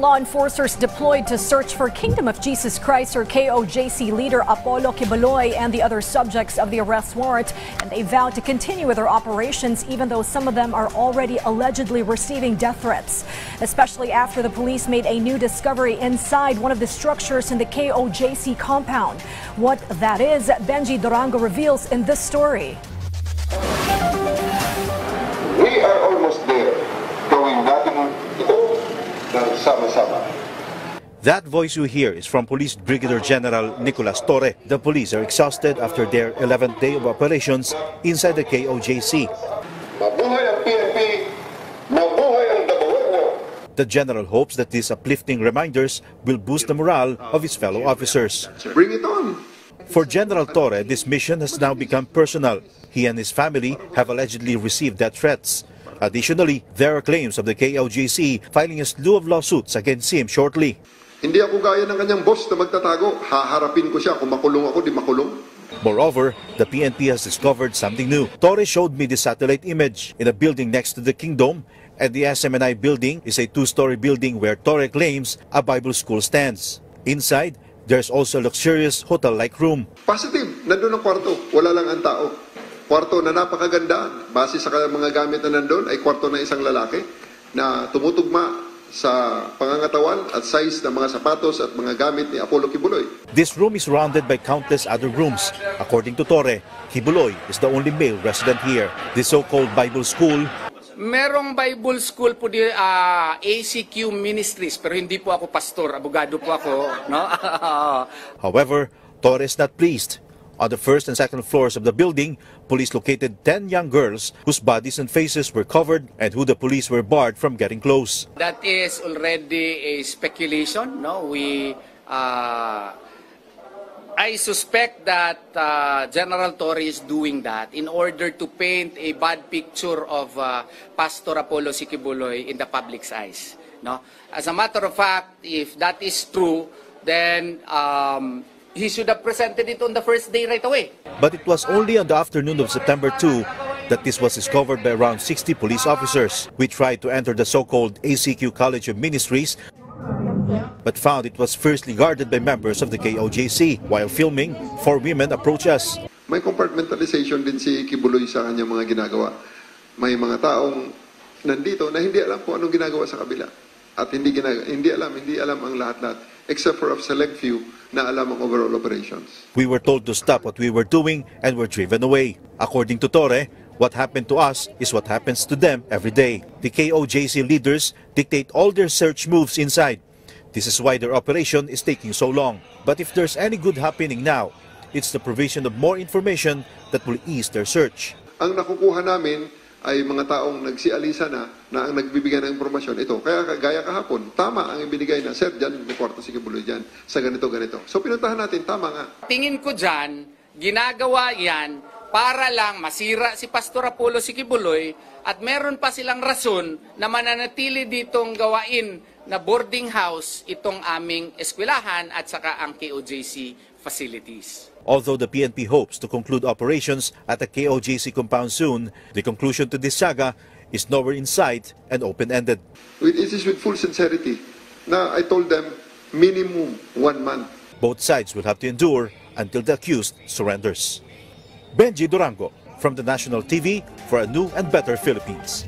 law enforcers deployed to search for Kingdom of Jesus Christ or KOJC leader Apollo Quiboloy and the other subjects of the arrest warrant, and they vowed to continue with their operations even though some of them are already allegedly receiving death threats, especially after the police made a new discovery inside one of the structures in the KOJC compound. What that is, Benji Durango reveals in this story. We are almost there. Gawin natin ito ng sama-sama. That voice you hear is from Police Brigadier General Nicolas Torre. The police are exhausted after their 11th day of operations inside the KOJC. Mabuhay ang PNP! Mabuhay ang Dabawenyo! The general hopes that these uplifting reminders will boost the morale of his fellow officers. Bring it on! For General Torre, this mission has now become personal. He and his family have allegedly received death threats. Additionally, there are claims of the KOJC filing a slew of lawsuits against him shortly. Hindi ako gaya ng kanyang boss na magtatago. Haharapin ko siya. Kung makulong ako, di makulong. Moreover, the PNP has discovered something new. Torre showed me the satellite image in a building next to the Kingdom, and the SMNI building is a two-story building where Torre claims a Bible school stands. Inside, there's also a luxurious hotel-like room. Positive. Nandun ang kwarto. Wala lang ang tao. Kwarto na napakaganda. Base sa mga gamit na nandun ay kwarto na isang lalaki na tumutugma sa pangangatawan at size ng mga sapatos at mga gamit ni Apollo Quiboloy. This room is surrounded by countless other rooms. According to Torre, Quiboloy is the only male resident here. The so-called Bible school. Merong Bible school po di ACQ Ministries, pero hindi po ako pastor, abogado po ako, no? However, Torre is not pleased. On the first and second floors of the building, police located 10 young girls whose bodies and faces were covered and who the police were barred from getting close. That is already a speculation, no? I suspect that General Torre is doing that in order to paint a bad picture of Pastor Apollo Quiboloy in the public's eyes. No? As a matter of fact, if that is true, then he should have presented it on the first day right away. But it was only on the afternoon of September 2 that this was discovered by around 60 police officers. We tried to enter the so-called ACQ College of Ministries, but found it was fiercely guarded by members of the KOJC. While filming, 4 women approached us. May compartmentalization din si Quiboloy sa kanyang mga ginagawa. May mga taong nandito na hindi alam kung anong ginagawa sa kabila. At hindi alam ang lahat-lahat, except for a select few na alam ang overall operations. We were told to stop what we were doing and were driven away. According to Torre, what happened to us is what happens to them every day. The KOJC leaders dictate all their search moves inside. This is why their operation is taking so long. But if there's any good happening now, it's the provision of more information that will ease their search. Ang nakukuha namin ay mga taong nagsialisa na ang nagbibigay ng impormasyon. Ito, kaya gaya kahapon, tama ang ibinigay na, sir, dyan, may kwarto si Quiboloy dyan, sa ganito. So pinuntahan natin, tama nga. Tingin ko dyan, ginagawa yan para lang masira si Pastor Apollo Quiboloy at meron pa silang rason na mananatili ditong gawain na boarding house itong aming eskwelahan at saka ang KOJC facilities. Although the PNP hopes to conclude operations at the KOJC compound soon, the conclusion to this saga is nowhere in sight and open-ended. It is with full sincerity na I told them minimum 1 month. Both sides will have to endure until the accused surrenders. Benji Durango from the National TV for a new and better Philippines.